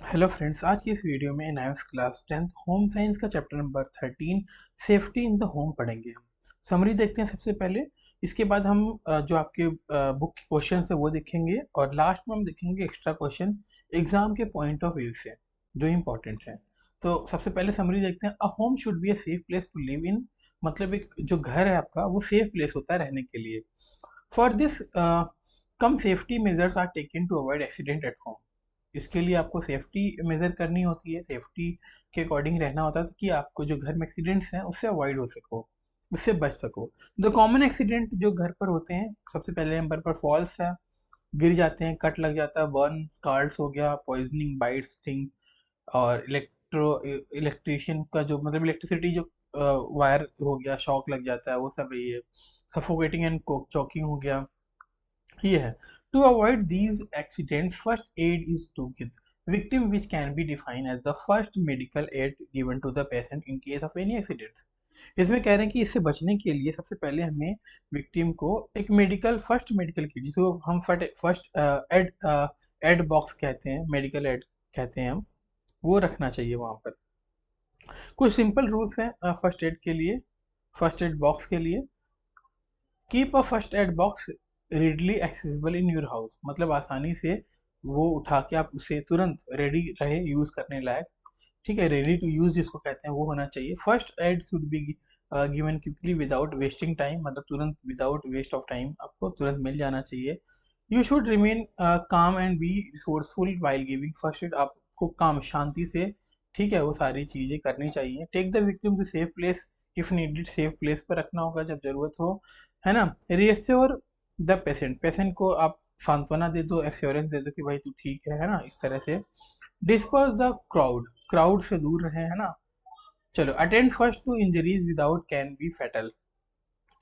Hello friends, आज की इस वीडियो में 9th class 10th home science का chapter number 13 safety in the home पढ़ेंगे हम। समरी देखते हैं सबसे पहले। इसके बाद हम जो आपके बुक के क्वेश्चन है वो देखेंगे और लास्ट में हम देखेंगे एक्स्ट्रा क्वेश्चन एग्जाम के पॉइंट ऑफ व्यू से जो इम्पोर्टेंट है। तो सबसे पहले समरी देखते हैं। A home should be a safe place to live in, मतलब एक जो घर है आपका वो सेफ प्लेस होता है रहने के लिए। For this come safety measures are taken to avoid accident at home. इसके लिए आपको सेफ्टी मेजर करनी होती है, सेफ्टी के अकॉर्डिंग रहना होता है कि आपको जो घर में एक्सीडेंट्स हैं उससे अवॉइड हो सको, उससे बच सको। द कॉमन एक्सीडेंट जो घर पर होते हैं, सबसे पहले नंबर पर फॉल्स है, गिर जाते हैं, कट लग जाता है, बर्न स्कार्स हो गया, पॉइजनिंग, बाइट्स, स्टिंग, और इलेक्ट्रिशियन का जो मतलब इलेक्ट्रिसिटी जो वायर हो गया, शॉक लग जाता है, वो सब है ये। सफोकेटिंग एंड चॉकिंग हो गया, ये है। To avoid these accidents, first aid is to give victim, which can be defined as the first medical aid given to the patient in case of any accidents. इसमें कह रहे हैं कि इससे बचने के लिए सबसे पहले हमें विक्टिम को एक फर्स्ट मेडिकल किट, जिसको हम फर्स्ट एड एड बॉक्स कहते हैं, मेडिकल एड कहते हैं हम, वो रखना चाहिए वहाँ पर। कुछ सिंपल रूल्स हैं फर्स्ट एड के लिए, फर्स्ट एड बॉक्स के लिए। Keep a first aid box readily accessible in your house, मतलब आसानी से वो उठा के आप उसे तुरंत रेडी रहे यूज करने लायक। ठीक है, रेडी टू यूज जिसको कहते हैं वो होना चाहिए। First aid should be given quickly without wasting time, मतलब तुरंत विदाउट वेस्ट ऑफ टाइम आपको तुरंत मिल जाना चाहिए। You should remain calm and be resourceful while giving first aid, आपको काम शांति से, ठीक है, वो सारी चीजें करनी चाहिए। Take the victim to safe place if needed, safe place पर रखना होगा जब जरूरत हो, है ना। रीअश्योर द पेशेंट, पेशेंट को आप सांत्वना दे दो, एश्योरेंस दे दो कि भाई तू ठीक है ना, इस तरह से। डिस्पर्स द क्राउड, क्राउड से दूर रहे, है ना। चलो, attend first two injuries without can be fatal,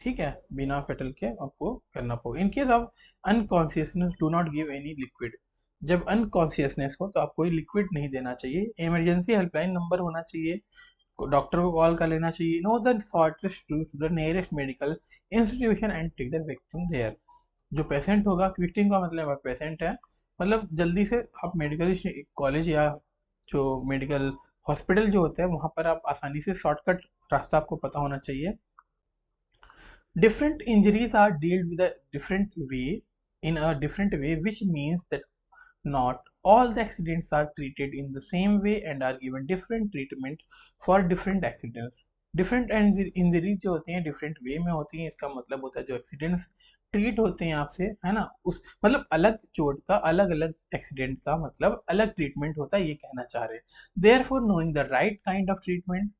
ठीक है, बिना फेटल के आपको करना पड़ेगा। In case of unconsciousness do not give any liquid, जब अनकॉन्सियसनेस हो तो आप कोई लिक्विड नहीं देना चाहिए। इमरजेंसी हेल्पलाइन नंबर होना चाहिए, डॉक्टर को कॉल कर लेना चाहिए। Know the shortest route to the nearest medical institution and take the victim there, जो पेशेंट होगा, विक्टिम का मतलब पेशेंट है, मतलब जल्दी से आप मेडिकल कॉलेज या जो मेडिकल हॉस्पिटल जो होते हैं वहां पर आप आसानी से शॉर्टकट रास्ता आपको पता होना चाहिए। Different injuries are dealt with a different way, in a different way, which means that not all the accidents are treated in the same way and are given different treatment for different accidents. Different injuries जो होती हैं different way में होती हैं, इसका मतलब होता है जो एक्सीडेंट्स ट्रीट होते हैं आपसे, है ना, उस मतलब अलग चोट का, अलग अलग एक्सीडेंट का मतलब अलग ट्रीटमेंट होता है, ये कहना चाह रहे हैं। Therefore knowing the right kind of treatment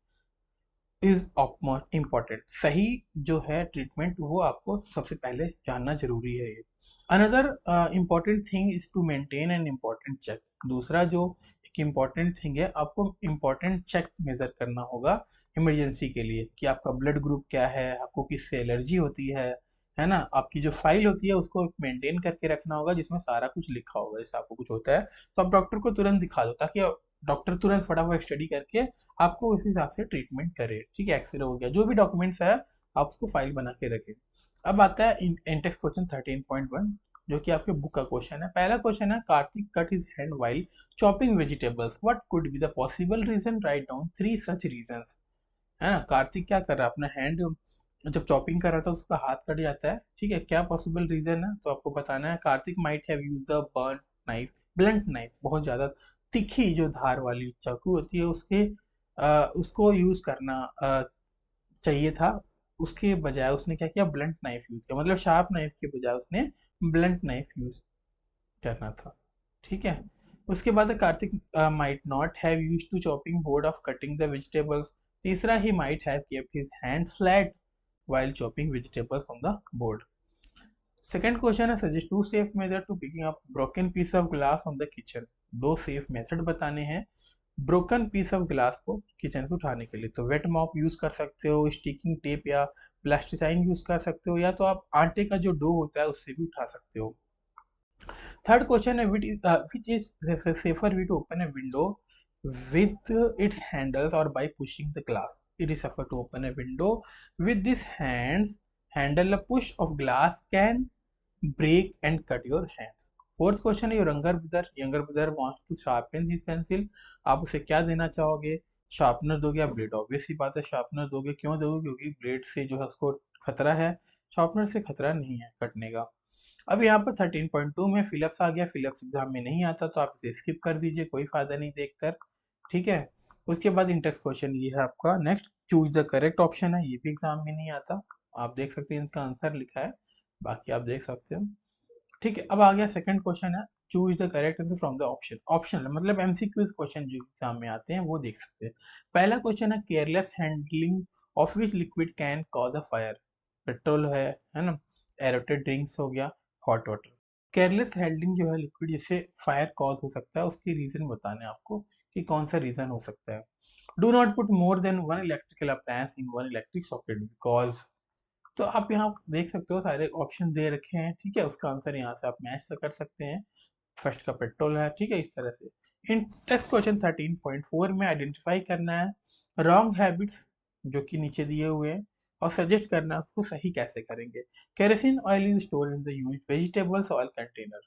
is of most important, सही जो है ट्रीटमेंट वो आपको सबसे पहले जानना जरूरी है। ये another important thing is to maintain an important check, दूसरा जो एक इम्पॉर्टेंट थिंग है, आपको इम्पॉर्टेंट चेक मेजर करना होगा इमरजेंसी के लिए, कि आपका ब्लड ग्रुप क्या है, आपको किससे एलर्जी होती है ना। आपकी जो फाइल होती है उसको मेंटेन करके रखना होगा जिसमें सारा कुछ लिखा होगा, जैसे आपको कुछ होता है तो आप डॉक्टर को तुरंत दिखा दो, ताकि डॉक्टर तुरंत फटाफट स्टडी करके आपको उस हिसाब से ट्रीटमेंट करे। ठीक है, एक्सरे हो गया, जो भी डॉक्यूमेंट्स है आप उसको फाइल बना के रखें। अब आता है इंटेक्स क्वेश्चन 13.1, जो कि आपके बुक का क्वेश्चन है। पहला क्वेश्चन है, Kartik cut his hand while chopping vegetables, what could be the possible reason, write down three such reasons. है ना, कार्तिक क्या कर रहा है, अपना हैंड जब चॉपिंग कर रहा था उसका हाथ कट जाता है, ठीक है, क्या पॉसिबल रीजन है, तो आपको बताना है। Kartik might have use the burn knife, blunt knife, बहुत ज्यादा तीखी जो धार वाली चाकू होती है उसको यूज करना चाहिए था, उसके बजाय उसने क्या किया, ब्लंट नाइफ यूज किया, मतलब शार्प नाइफ के बजाय उसने ब्लंट नाइफ यूज करना था। ठीक है, उसके बाद Kartik might not have used to chopping board of cutting the vegetables. तीसरा, he might have kept his hand flat while chopping vegetables on the board. Second question है, suggest two safe method to picking up broken piece of glass on the kitchen, दो safe method बताने हैं broken piece of glass को kitchen से उठाने के लिए। तो वेट मॉप यूज कर सकते हो, स्टिकिंग टेप या प्लास्टिसाइन यूज कर सकते हो, या तो आप आटे का जो डो होता है उससे भी उठा सकते हो। थर्ड क्वेश्चन है, which is safer way to open a window with its handles or by pushing the glass. It is safer to open a window with this hands handle. A push of glass can break and cut your hands. Fourth question है, your younger brother wants to sharpen his pencil, आप उसे क्या देना चाहोगे? Sharpener दोगे या blade? Obvious सी बात है शार्पनर दोगे। क्यों दोगे? क्योंकि ब्लेड से जो है उसको खतरा है, शार्पनर से खतरा नहीं है कटने का। अब यहाँ पर 13.2 में फिलिप्स आ गया। फिलिप्स एग्जाम में नहीं आता तो आप इसे स्किप कर दीजिए, कोई फायदा नहीं देखकर, ठीक है। उसके बाद इंटेक्स क्वेश्चन ये है आपका next, choose the correct option है, ये भी एग्जाम में नहीं आता। आप देख सकते हैं इसका आंसर लिखा है, बाकी आप देख सकते हो, ठीक है। अब आ गया सेकंड क्वेश्चन है, choose the correct answer from the option. Optional मतलब एमसीक्यूज क्वेश्चन जो एग्जाम में आते हैं वो देख सकते हैं। पहला क्वेश्चन है, careless handling of which liquid can cause a fire? Petrol है ना, एरोटेड ड्रिंक्स हो गया, हॉट वाटर। केयरलेस हैंडलिंग जो है लिक्विड जिससे फायर कॉज हो सकता है, उसकी रीजन बताने हैं आपको कि कौन सा रीजन हो सकता है। Do not put more than one electrical appliance in one electric socket because, तो आप यहाँ देख सकते हो सारे ऑप्शन दे रखे हैं, ठीक है। उसका आंसर यहाँ से आप मैच कर सकते हैं। फर्स्ट का पेट्रोल है, ठीक है, इस तरह से। इन टेस्ट क्वेश्चन 13.4 में आइडेंटिफाई करना है रॉन्ग हैबिट्स जो कि नीचे दिए हुए हैं, और सजेस्ट करना है उसको सही कैसे करेंगे। Kerosene oil is store in the used vegetables oil container.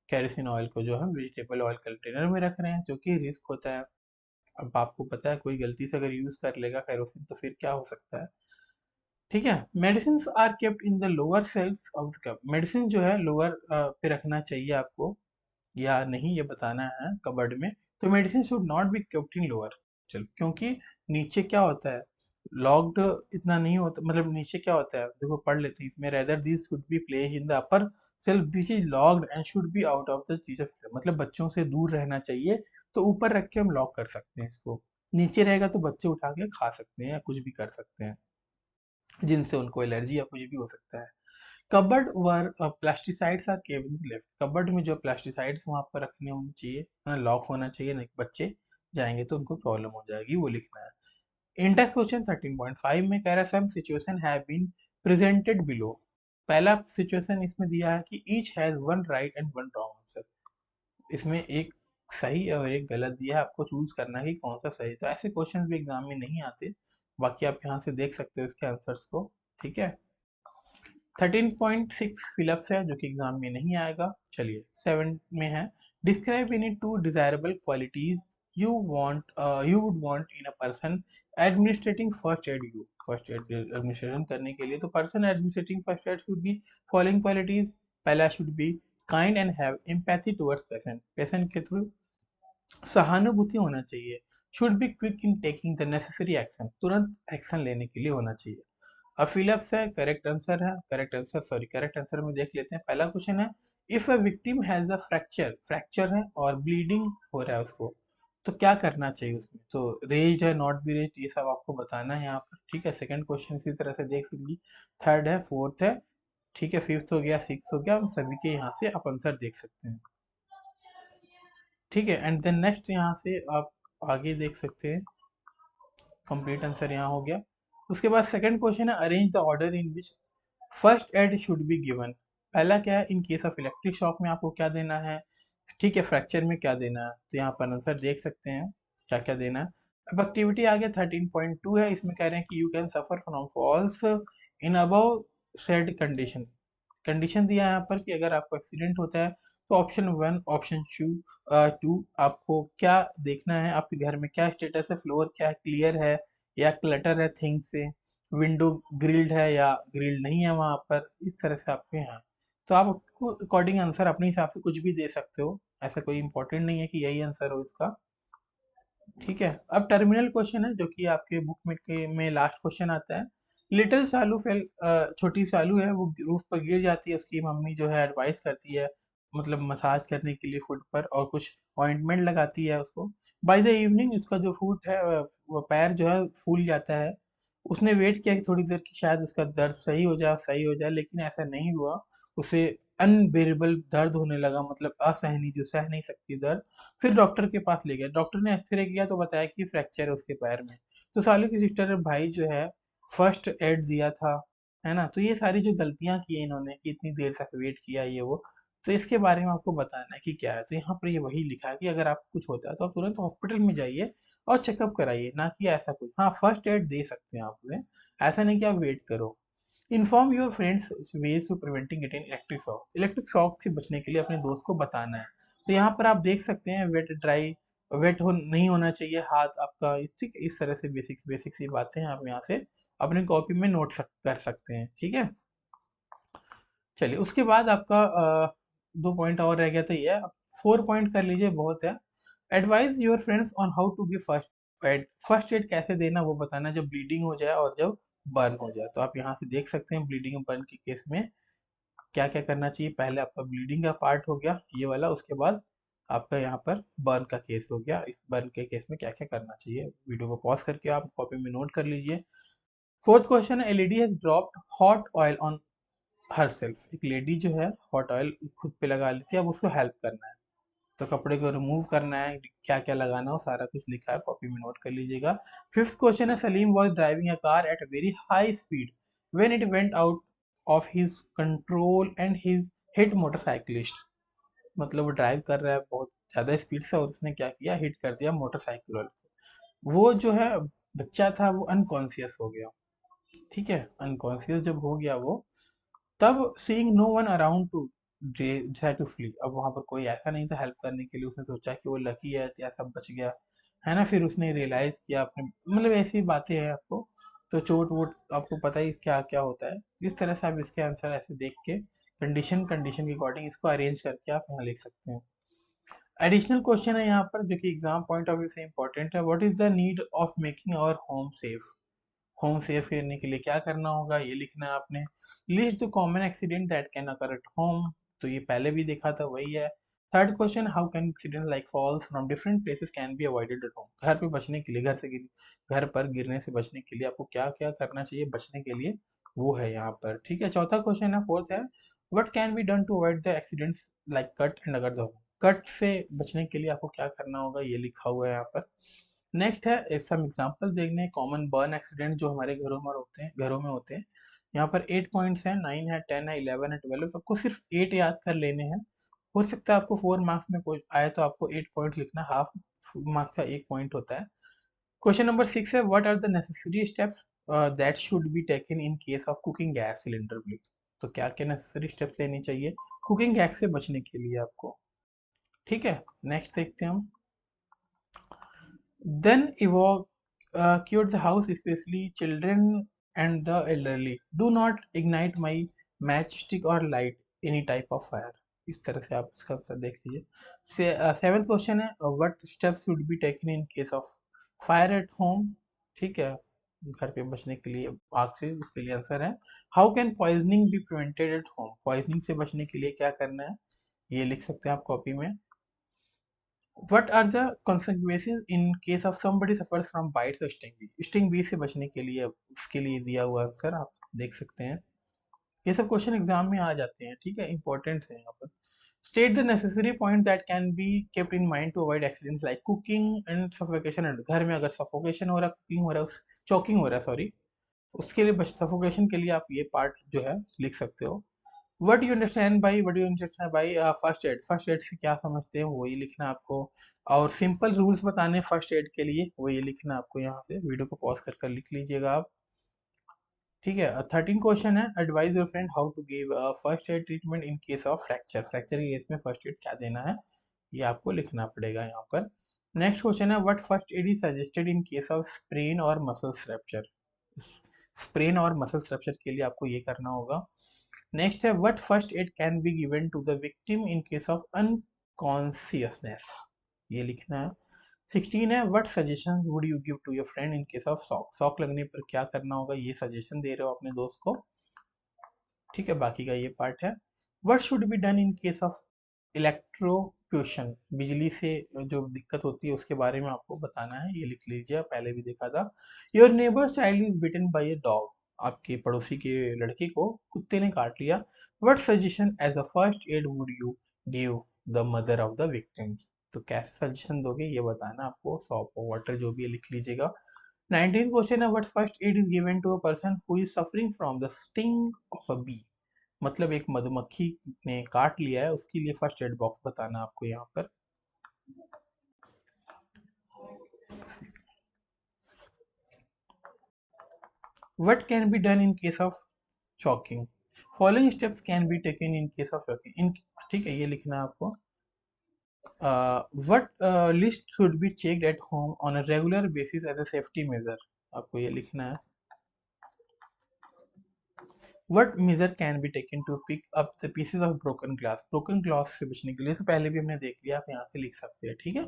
Kerosene oil को जो हम वेजिटेबल ऑयल कंटेनर में रख रहे हैं, जो कि रिस्क होता है। अब आपको पता है कोई गलती से अगर यूज कर लेगा केरोसिन तो फिर क्या हो सकता है, ठीक है। Medicine are kept in the lower cells of the cup. Medicine जो है लोअर पे रखना चाहिए आपको या नहीं, ये बताना है कबर्ड में। तो medicine should not be kept in lower, चल, क्योंकि नीचे क्या होता है, लॉक्ड इतना नहीं होता, मतलब नीचे क्या होता है देखो पढ़ लेते हैं इसमें, rather this should be place in the upper self which is locked and should be out of the चीज ऑफ, मतलब बच्चों से दूर रहना चाहिए। तो ऊपर रख के हम लॉक कर सकते हैं इसको, नीचे रहेगा तो बच्चे उठा के खा सकते हैं या कुछ भी कर सकते हैं जिनसे उनको एलर्जी या कुछ भी हो सकता है। Cupboard where plasticides are caved in left. Cupboard में जो प्लास्टिसाइड्स वहां पर रखने होने चाहिए ना, लॉक होना चाहिए, नहीं बच्चे जाएंगे तो उनको प्रॉब्लम हो जाएगी, वो लिखना है। इंडेक्स क्वेश्चन 13.5 में कह रहा है some situation have been presented below. पहला सिचुएशन इसमें दिया है कि each has one right and one wrong answer. इसमें एक सही और एक गलत दिया है, आपको चूज करना है कि कौन सा सही। तो ऐसे क्वेश्चन भी एग्जाम में नहीं आते, बाकी आप यहाँ से देख सकते हो इसके आंसर्स को, ठीक है। 13.6 फिलअप्स है जो कि एग्जाम में नहीं आएगा। चलिए 7 में है, describe any two desirable qualities you want you would want in a person administrating first aid. You first aid administration करने के लिए तो person administrating first aid should be following qualities. पहला should be kind and have empathy towards patient, patient के through सहानुभूति होना चाहिए। Should be quick in taking the necessary action, तुरंत एक्शन लेने के लिए होना चाहिए। अब फिलअप्स है, करेक्ट आंसर है, correct answer sorry correct answer में देख लेते हैं। पहला क्वेश्चन है, if a victim has a fracture, fracture है और ब्लीडिंग हो रहा है उसको, तो क्या करना चाहिए उसमें? तो रेज्ड है, नॉट बी रेज्ड, ये सब आपको बताना है यहाँ पर, ठीक है। सेकंड क्वेश्चन इसी तरह से देख लीजिए। थर्ड है, फोर्थ है, ठीक है, फिफ्थ हो गया, सिक्स हो गया, हम सभी के यहाँ से आप आंसर देख सकते हैं, ठीक है। एंड देन नेक्स्ट यहाँ से आप आगे देख सकते हैं, कंप्लीट आंसर यहाँ हो गया। उसके बाद सेकंड क्वेश्चन है, arrange the order in which first aid should be given. पहला क्या है, इन केस ऑफ इलेक्ट्रिक शॉक में आपको क्या देना है, ठीक है, फ्रैक्चर में क्या देना है, तो यहाँ पर आंसर देख सकते हैं क्या क्या देना है। अब एक्टिविटी आ गया 13.2 है, इसमें कह रहे हैं कि you can suffer from falls in above said condition. Condition दिया है यहाँ पर कि अगर आपको एक्सीडेंट होता है तो ऑप्शन वन, ऑप्शन टू आपको क्या देखना है, आपके घर में क्या स्टेटस है, फ्लोर क्या क्लियर है या क्लटर है थिंग से, विंडो ग्रिल्ड है या ग्रिल्ड नहीं है वहां पर, इस तरह से आपके यहाँ। तो आप आपको अकॉर्डिंग आंसर अपने हिसाब से कुछ भी दे सकते हो, ऐसा कोई इंपॉर्टेंट नहीं है कि यही आंसर हो इसका, ठीक है। अब टर्मिनल क्वेश्चन है जो कि आपके बुक में लास्ट क्वेश्चन आता है। लिटिल सालू फेल, छोटी सालू है वो रूफ पर गिर जाती है, उसकी मम्मी जो है एडवाइस करती है मतलब मसाज करने के लिए फुट पर, और कुछ ऑइंटमेंट लगाती है उसको। बाय द इवनिंग उसका जो फुट है वो पैर जो है फूल जाता है। उसने वेट किया कि थोड़ी देर की शायद उसका दर्द सही हो जाए, लेकिन ऐसा नहीं हुआ। उसे अनबेरेबल दर्द होने लगा, मतलब असहनीय, जो सह नहीं सकती दर्द। फिर डॉक्टर के पास ले गया, डॉक्टर ने एक्सरे किया तो बताया कि फ्रैक्चर है उसके पैर में। तो सालू की सिस्टर भाई जो है फर्स्ट एड दिया था, है ना। तो ये सारी जो गलतियां की है इन्होंने कि इतनी देर तक वेट किया ये वो, तो इसके बारे में आपको बताना है कि क्या है। तो यहाँ पर ये वही लिखा है कि अगर आपको कुछ होता है तो आप तुरंत हॉस्पिटल में जाइए और चेकअप कराइए, ना कि ऐसा कुछ। हाँ, फर्स्ट एड दे सकते हैं आप उन्हें, ऐसा नहीं कि आप वेट करो। Inform your friends ways to preventing getting electric shock से बचने के लिए अपने दोस्त को बताना है। तो यहाँ पर आप देख सकते हैं वेट ड्राई, वेट हो नहीं होना चाहिए हाथ आपका, ठीक है। इस तरह से बेसिक्स बेसिक्स ये बातें हैं आप यहाँ से अपनी कॉपी में नोट कर सकते हैं, ठीक है। चलिए उसके बाद आपका 2 पॉइंट और रह गया था ये, 4 पॉइंट कर लीजिए, बहुत है। Advise your friends on how to give first aid, first aid कैसे देना वो बताना जब ब्लीडिंग हो जाए और जब बर्न हो जाए। तो आप यहाँ से देख सकते हैं ब्लीडिंग और बर्न के केस में क्या क्या करना चाहिए। पहले आपका ब्लीडिंग का पार्ट हो गया ये वाला, उसके बाद आपका यहाँ पर बर्न का केस हो गया। इस बर्न के केस में क्या क्या करना चाहिए, वीडियो को पॉज करके आप कॉपी में नोट कर लीजिए। फोर्थ क्वेश्चन है, LED has dropped hot oil on her self. एक लेडी जो है हॉट ऑयल खुद पे लगा लेती है, अब उसको हेल्प करना है, तो कपड़े को रिमूव करना है, क्या क्या लगाना हो सारा कुछ लिखा है, कॉपी में नोट कर लीजिएगा। फिफ्थ क्वेश्चन है, Salim was driving a car at very high speed when it went out of his control and his hit motorcyclist. मतलब वो ड्राइव कर रहा है बहुत ज़्यादा स्पीड से और उसने क्या किया, हिट कर दिया मोटरसाइकिल वाले को। वो जो है बच्चा था वो अनकॉन्शियस हो गया, ठीक है। अनकॉन्शियस जब हो गया वो, तब seeing no one around to try to flee, अब वहां पर कोई ऐसा नहीं था हेल्प करने के लिए, उसने सोचा कि वो लकी है या सब बच गया, है ना। फिर उसने रियलाइज किया अपने, मतलब ऐसी बातें हैं आपको, तो चोट वोट आपको पता ही क्या क्या होता है। इस तरह से आप इसके आंसर ऐसे देख के कंडीशन कंडीशन के अकॉर्डिंग इसको अरेंज करके आप यहाँ लिख सकते हैं। एडिशनल क्वेश्चन है यहाँ पर जो कि एग्जाम पॉइंट ऑफ व्यू से इंपॉर्टेंट है, what is the need of making our home safe. Home safe करने के लिए क्या करना होगा ये लिखना है आपने। List the common accident that can occur at home, तो ये पहले भी देखा था वही है। Third question, how can accident like falls from different places can be avoided at home. घर पे बचने के लिए, घर पर गिरने से बचने के लिए आपको क्या क्या करना चाहिए बचने के लिए, वो है यहाँ पर, ठीक है। चौथा क्वेश्चन है, फोर्थ है, what can be done to avoid the accidents like cut and अगर द, कट से बचने के लिए आपको क्या करना होगा ये लिखा हुआ है यहाँ पर। नेक्स्ट है सम एग्जांपल देखने कॉमन बर्न एक्सीडेंट जो हमारे घरों में होते हैं। यहाँ पर 8 पॉइंट्स हैं, 9 है, 10 है, 11 है, 12 है, सबको सिर्फ 8 याद कर लेने हैं। हो सकता है आपको 4 मार्क्स में कोई आए तो आपको 8 पॉइंट लिखना, हाफ मार्क्स का 1 पॉइंट होता है। क्वेश्चन नंबर 6 है, what are the necessary steps that should be taken in case of cooking gas cylinder leak. तो क्या क्या नेसेसरी स्टेप्स लेनी चाहिए कुकिंग गैस से बचने के लिए आपको, ठीक है। नेक्स्ट देखते हैं हम। Then evacuate the house, especially children and the elderly. Do not ignite my matchstick or light any type of fire. इस तरह से आप इसका आंसर देख लीजिए। सेवेंथ क्वेश्चन है, what steps should be taken in case of fire at home, ठीक है। घर पे बचने के लिए आग से, उसके लिए आंसर है। How can poisoning be prevented at home, poisoning से बचने के लिए क्या करना है ये लिख सकते हैं आप कॉपी में। What are the consequences in case of somebody suffers from bites or sting bee? Sting bee से बचने के लिए उसके लिए दिया हुआ आंसर आप देख सकते हैं। ये सब क्वेश्चन एग्जाम में आ जाते हैं, ठीक है, इंपॉर्टेंट है यहाँ पर। State the necessary point that can be kept in mind to avoid accidents like cooking and suffocation. And घर में अगर सफोकेशन हो रहा है, कुकिंग हो रहा है, चॉकिंग हो रहा है, सॉरी, उसके लिए सफोकेशन के लिए आप ये पार्ट जो है लिख सकते हो। What you understand by first aid, first add से क्या समझते हैं वही लिखना आपको। और सिंपल रूल्स बताने फर्स्ट एड के लिए वही लिखना आपको, यहाँ से वीडियो को पॉज कर कर लिख लीजिएगा आप, ठीक है। 13 क्वेश्चन है, advise your friend how to give first aid treatment in case of fracture, fracture के केस में फर्स्ट एड क्या देना है ये आपको लिखना पड़ेगा यहाँ पर। नेक्स्ट क्वेश्चन है, what first aid is suggested in case of sprain और मसल फ्रैक्चर, स्प्रेन और मसल फ्रैक्चर के लिए आपको ये करना होगा। नेक्स्ट है, what first aid can be given to the victim in case of unconsciousness, ये लिखना है। 16 है, what suggestion would you give to your friend in case of shock, shock लगने पर क्या करना होगा ये सजेशन दे रहे हो अपने दोस्त को, ठीक है। बाकी का ये पार्ट है। What should be done in case of electrocution, बिजली से जो दिक्कत होती है उसके बारे में आपको बताना है, ये लिख लीजिए, पहले भी देखा था। Your neighbour child is bitten by a dog, आपके पड़ोसी के लड़के को कुत्ते ने काट लिया। What suggestion as a first aid would you give the mother of the victim, तो कैसे सजेशन दोगे ये बताना आपको, सॉप वाटर जो भी है लिख लीजिएगा। 19th क्वेश्चन है, what first aid is given to a person who is suffering from the sting of a bee, मतलब एक मधुमक्खी ने काट लिया है उसके लिए फर्स्ट एड बॉक्स बताना आपको यहाँ पर। What can be done in case of shocking. Following steps can be taken in case of shocking in, ठीक है, ये लिखना है आपको। What list should be checked at home on a regular basis as a safety measure, आपको ये लिखना है। What measure can be taken to pick up the pieces of broken glass, broken glass से बचने के लिए, तो पहले भी हमने देख लिया, आप यहाँ से लिख सकते हैं, ठीक है।